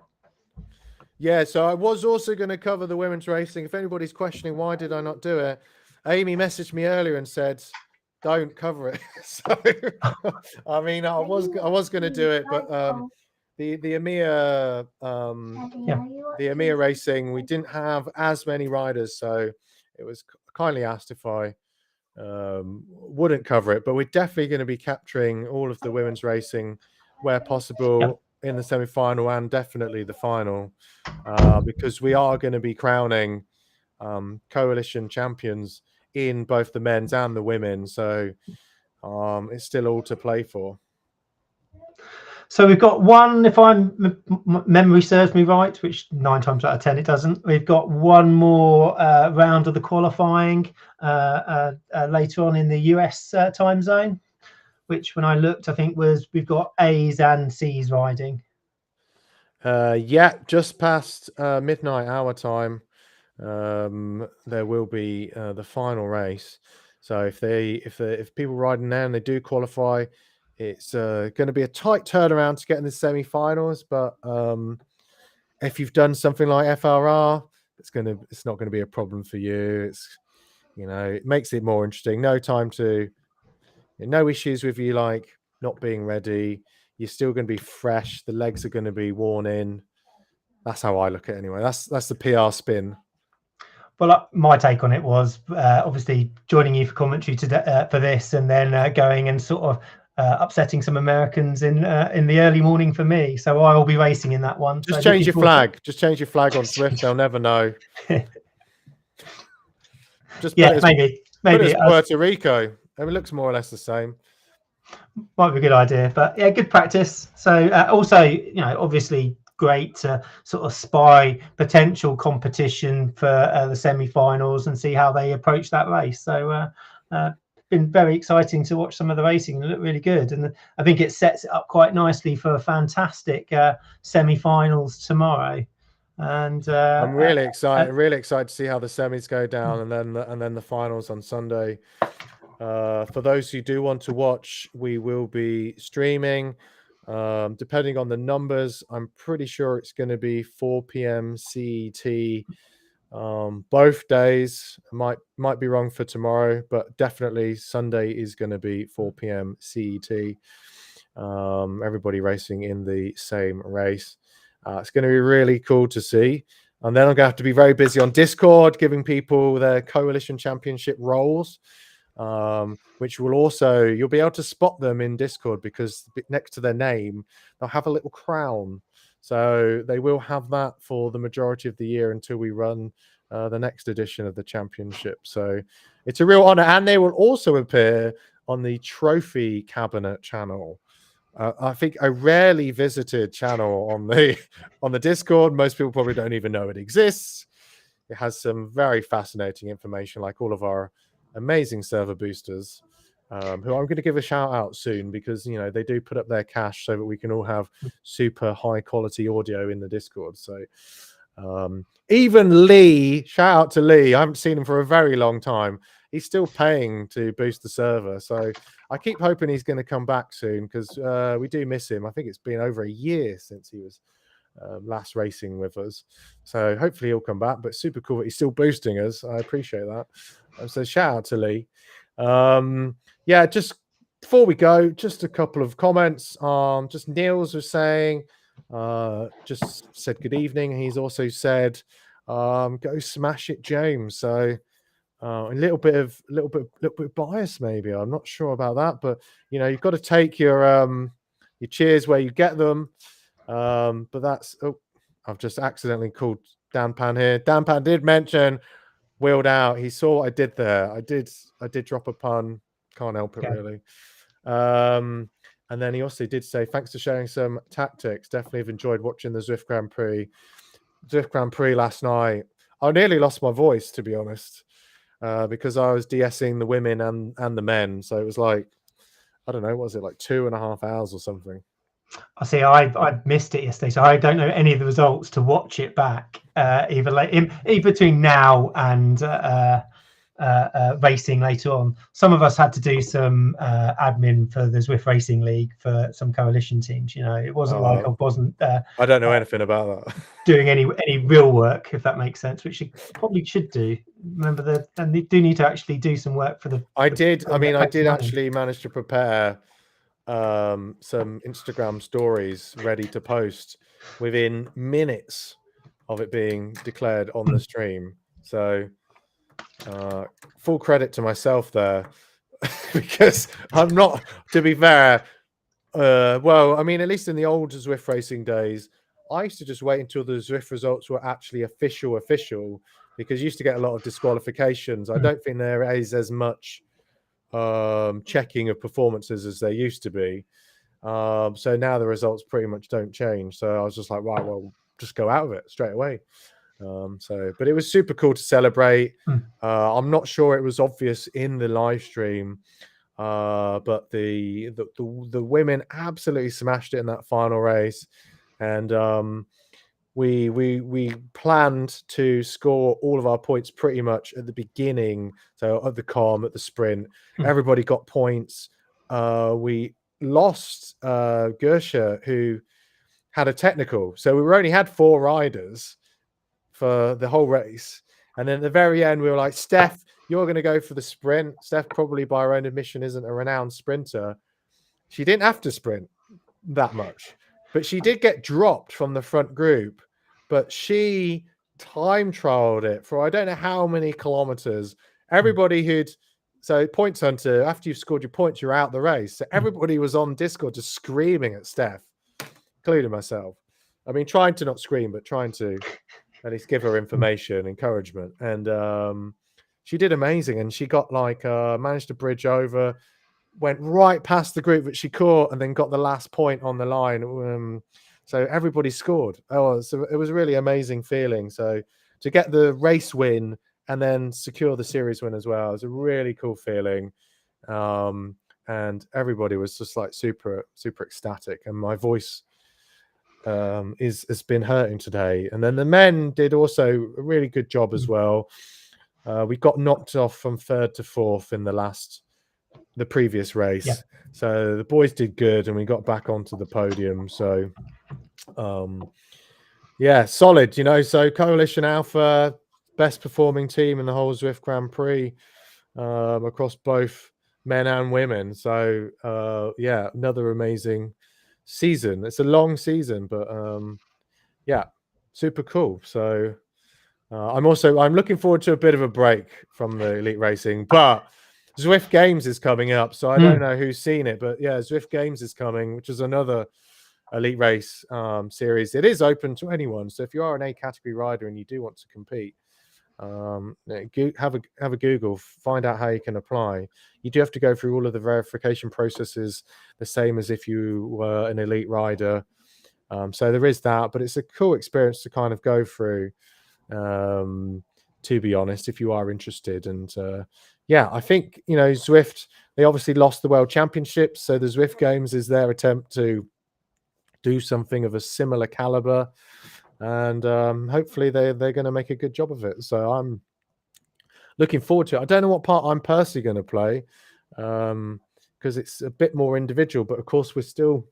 Yeah, so I was also going to cover the women's racing. If anybody's questioning why did I not do it, Amy messaged me earlier and said, don't cover it. So I mean, I was going to do it, but the Emea the Emea racing, we didn't have as many riders, so it was kindly asked if I wouldn't cover it. But we're definitely going to be capturing all of the women's racing where possible in the semi-final and definitely the final, because we are going to be crowning coalition champions in both the men's and the women, so it's still all to play for. So we've got one, if memory serves me right, which 9 times out of 10 it doesn't. We've got one more round of the qualifying later on in the US time zone, which when I looked, I think we've got A's and C's riding. Yeah, just past midnight our time, there will be the final race. So if people riding there and they do qualify, it's going to be a tight turnaround to get in the semi-finals. But if you've done something like FRR, it's not going to be a problem for you. It's, it makes it more interesting. No issues with you like not being ready. You're still going to be fresh. The legs are going to be worn in. That's how I look at it anyway. That's the PR spin. Well, my take on it was obviously joining you for commentary today for this, and then going and sort of upsetting some Americans in the early morning for me. So I will be racing in that one. Just change your flag. Just change your flag on Swift. They'll never know. Just maybe it's Puerto Rico. It looks more or less the same. Might be a good idea, but yeah, good practice. So also, obviously great to sort of spy potential competition for the semi-finals and see how they approach that race. So been very exciting to watch some of the racing. It looked really good, and I think it sets it up quite nicely for a fantastic semi-finals tomorrow. And I'm really excited. Really excited to see how the semis go down, and then the finals on Sunday. For those who do want to watch, we will be streaming. Depending on the numbers, I'm pretty sure it's going to be 4 p.m. CET both days. Might be wrong for tomorrow, but definitely Sunday is going to be 4 p.m. CET. Everybody racing in the same race. It's going to be really cool to see. And then I'm going to have to be very busy on Discord, giving people their coalition championship roles. Which will also, you'll be able to spot them in Discord because next to their name, they'll have a little crown. So they will have that for the majority of the year until we run the next edition of the championship. So it's a real honor. And they will also appear on the Trophy Cabinet channel. I think a rarely visited channel on the Discord. Most people probably don't even know it exists. It has some very fascinating information, like all of our amazing server boosters, who I'm going to give a shout out soon because they do put up their cash so that we can all have super high quality audio in the Discord. So even Lee, shout out to Lee. I haven't seen him for a very long time. He's still paying to boost the server, so I keep hoping he's going to come back soon because we do miss him. I think it's been over a year since he was last racing with us, so hopefully he'll come back. But super cool that he's still boosting us. I appreciate that. So shout out to Lee. Yeah, just before we go, just a couple of comments. Just Niels was saying, just said good evening. He's also said, go smash it, James. So a little bit biased, maybe. I'm not sure about that, but you've got to take your cheers where you get them. But that's I've just accidentally called Dan Pan here. Dan Pan did mention wheeled out. He saw what I did there. I did drop a pun. Can't help it, really. And then he also did say, thanks for sharing some tactics. Definitely have enjoyed watching the Zwift Grand Prix. Zwift Grand Prix last night. I nearly lost my voice, to be honest, because I was DSing the women and the men. So it was like, I don't know, what was it, like 2.5 hours or something? I see. I missed it yesterday, so I don't know any of the results to watch it back. Either between now and racing later on. Some of us had to do some admin for the Zwift Racing League for some coalition teams. You know, it wasn't like I wasn't I don't know anything about that. doing any real work, if that makes sense, which you probably should do. Remember and they do need to actually do some work for the. I did actually manage to prepare some Instagram stories ready to post within minutes of it being declared on the stream. So full credit to myself there, because I'm not, to be fair, well, I mean, at least in the old Zwift racing days, I used to just wait until the Zwift results were actually official, because you used to get a lot of disqualifications. I don't think there is as much checking of performances as there used to be. So now the results pretty much don't change. So I was just like, right, well, just go out of it straight away. But it was super cool to celebrate. I'm not sure it was obvious in the live stream, but the women absolutely smashed it in that final race, and we planned to score all of our points pretty much at the beginning. So at the at the sprint, everybody got points. We lost Gersha, who had a technical, so we only had 4 riders for the whole race. And then at the very end, we were like, Steph, you're going to go for the sprint. Steph, probably by her own admission, isn't a renowned sprinter. She didn't have to sprint that much, but she did get dropped from the front group. But she time trialed it for I don't know how many kilometers. Everybody so Points Hunter, after you've scored your points, you're out the race. So everybody was on Discord just screaming at Steph, including myself. I mean, trying to not scream, but trying to at least give her information, encouragement. And she did amazing. And she got managed to bridge over, went right past the group that she caught, and then got the last point on the line. So everybody scored. So it was a really amazing feeling. So to get the race win and then secure the series win as well, it was a really cool feeling. And everybody was just like super, super ecstatic. And my voice has been hurting today. And then the men did also a really good job as well. We got knocked off from 3rd to 4th in the previous race. So the boys did good, and we got back onto the podium. So solid, so Coalition Alpha, best performing team in the whole Zwift Grand Prix, across both men and women. So another amazing season. It's a long season, but super cool. So I'm looking forward to a bit of a break from the elite racing, but Zwift Games is coming up. So I don't know who's seen it, but Zwift Games is coming, which is another elite race series. It is open to anyone. So if you are an A category rider and you do want to compete, have a Google, find out how you can apply. You do have to go through all of the verification processes, the same as if you were an elite rider. So there is that, but it's a cool experience to kind of go through, to be honest, if you are interested. And I think, Zwift, they obviously lost the World Championships. So the Zwift Games is their attempt to do something of a similar caliber. And hopefully they're going to make a good job of it. So I'm looking forward to it. I don't know what part I'm personally going to play, because it's a bit more individual. But of course, we're still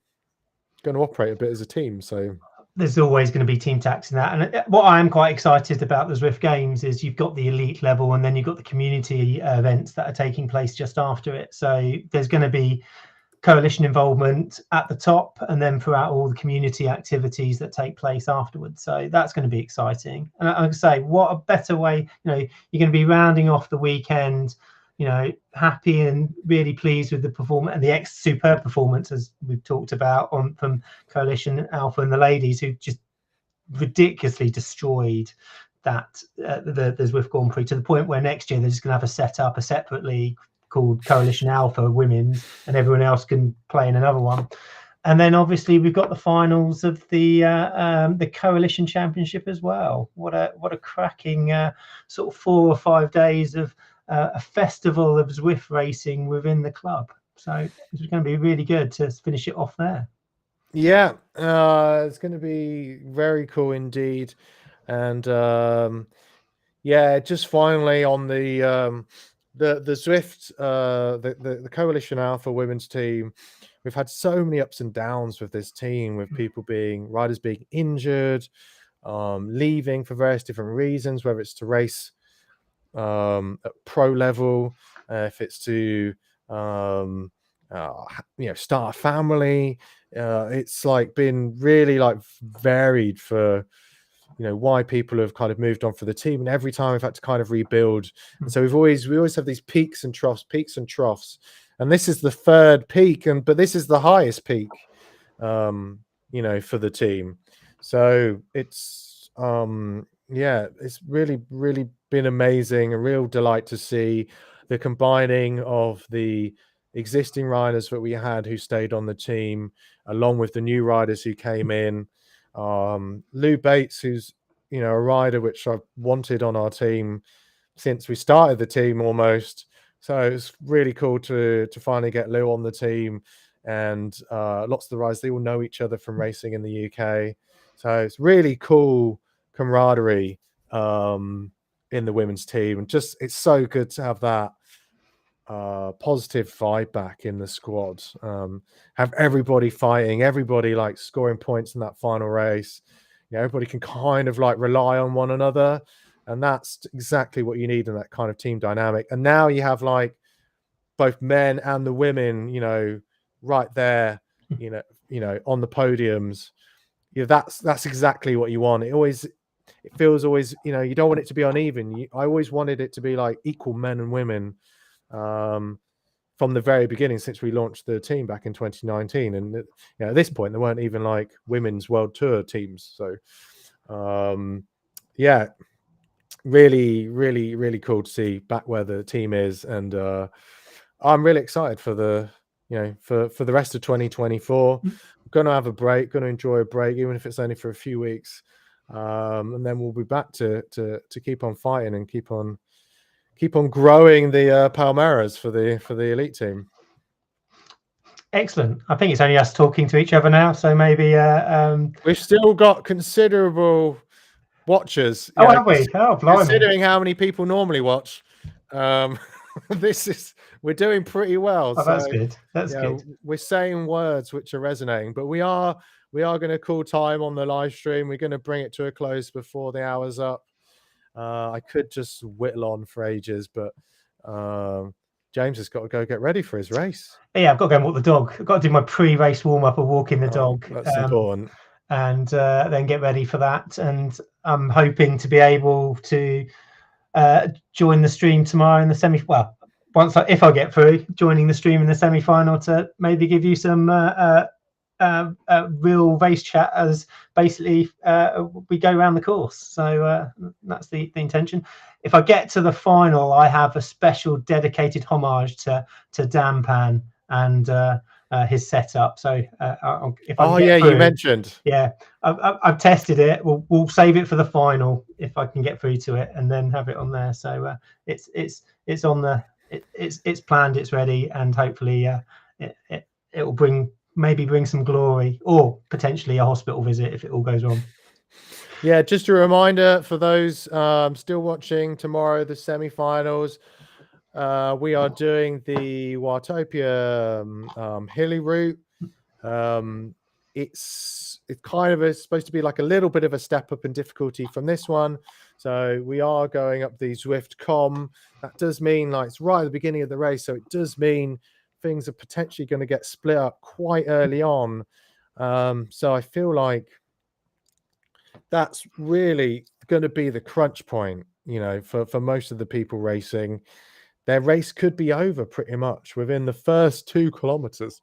going to operate a bit as a team. So there's always going to be team tax in that. And what I am quite excited about the Zwift Games is you've got the elite level, and then you've got the community events that are taking place just after it. So there's going to be coalition involvement at the top, and then throughout all the community activities that take place afterwards. So that's going to be exciting. And I would say, what a better way, you're going to be rounding off the weekend, happy and really pleased with the performance and the superb performance, as we've talked about, from Coalition Alpha and the ladies, who just ridiculously destroyed that the Zwift Grand Prix, to the point where next year they're just going to have a separate league called Coalition Alpha Women's, and everyone else can play in another one. And then obviously we've got the finals of the Coalition Championship as well. What a cracking sort of 4 or 5 days of a festival of Zwift racing within the club. So it's going to be really good to finish it off there. Yeah, it's going to be very cool indeed. And Yeah, just finally on the Zwift, the Coalition Alpha women's team. We've had so many ups and downs with this team, with riders being injured, leaving for various different reasons, whether it's to race at pro level, if it's to start a family. It's like been really like varied for why people have kind of moved on for the team, and every time we've had to kind of rebuild. And so we always have these peaks and troughs, and this is the third peak, but this is the highest peak for the team. So it's it's really been amazing, a real delight to see the combining of the existing riders that we had who stayed on the team, along with the new riders who came in. Lou Bates, who's a rider which I've wanted on our team since we started the team almost. So it's really cool to finally get Lou on the team, and lots of the riders, they all know each other from racing in the UK. So it's really cool camaraderie in the women's team, and just it's so good to have that positive vibe back in the squad. Have everybody fighting, everybody like scoring points in that final race. Everybody can kind of like rely on one another, and that's exactly what you need in that kind of team dynamic. And now you have like both men and the women, right there, on the podiums. That's exactly what you want. It feels always, you don't want it to be uneven. I always wanted it to be like equal men and women from the very beginning, since we launched the team back in 2019. And at this point there weren't even like women's world tour teams. So really cool to see back where the team is. And I'm really excited for the for the rest of 2024. I'm gonna have a break, gonna enjoy a break, even if it's only for a few weeks, and then we'll be back to keep on fighting and keep on growing the Palmeiras for the elite team. Excellent. I think it's only us talking to each other now, so maybe we've still got considerable watchers. Have we? Oh, blimey. Considering how many people normally watch, we're doing pretty well. Oh, that's good. That's good. We're saying words which are resonating, but we are going to call time on the live stream. We're going to bring it to a close before the hour's up. I could just whittle on for ages, but James has got to go get ready for his race. Yeah, I've got to go and walk the dog. I've got to do my pre-race warm-up of walking the dog. That's important. And then get ready for that. And I'm hoping to be able to join the stream tomorrow in the semi. Well, if I get through, joining the stream in the semi-final to maybe give you some real race chat as basically we go around the course. So that's the intention. If I get to the final, I have a special dedicated homage to Dan Pan and his setup. So if I get through, you mentioned, I've tested it. We'll save it for the final if I can get through to it, and then have it on there. So it's on the it's planned, it's ready, and hopefully it will bring some glory, or potentially a hospital visit if it all goes wrong. Yeah, just a reminder for those still watching, tomorrow the semi-finals. We are doing the Watopia hilly route. It's kind of supposed to be like a little bit of a step up in difficulty from this one. So we are going up the Zwift Com. That does mean like it's right at the beginning of the race, so it does mean things are potentially going to get split up quite early on. So I feel like that's really going to be the crunch point, for most of the people racing. Their race could be over pretty much within the first 2 kilometers.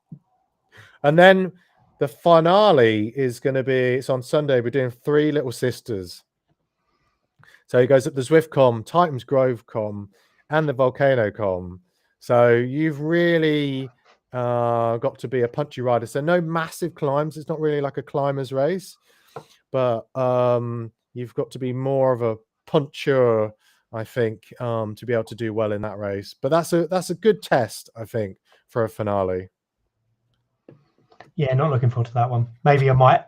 And then the finale is going to be, it's on Sunday, we're doing 3 Little Sisters. So he goes up the Zwift Com, Titans Grove Com, and the Volcano Com. So you've really got to be a punchy rider. So no massive climbs. It's not really like a climbers race, but you've got to be more of a puncher, I think, to be able to do well in that race. But that's a good test, I think, for a finale. Yeah, not looking forward to that one. Maybe I might,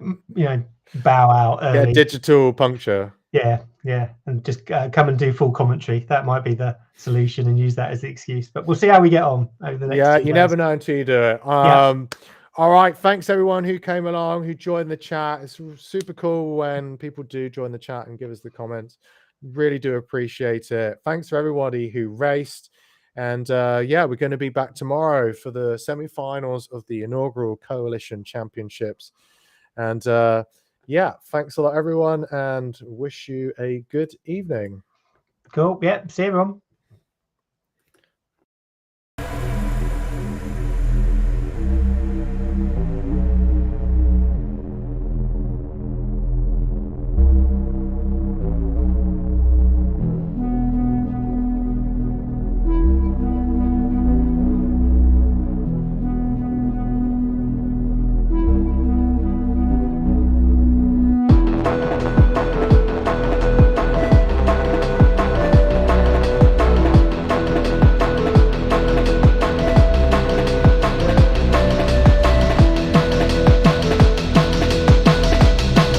bow out early. Yeah, digital puncture. Yeah, Yeah, and just come and do full commentary. That might be the solution, and use that as the excuse. But we'll see how we get on over the next 2 days. You never know until you do it. All right, thanks everyone who came along, who joined the chat. It's super cool when people do join the chat and give us the comments. Really do appreciate it. Thanks for everybody who raced. And yeah, we're going to be back tomorrow for the semi-finals of the inaugural Coalition Championships. And yeah, thanks a lot, everyone, and wish you a good evening. Cool. Yeah, see you, everyone.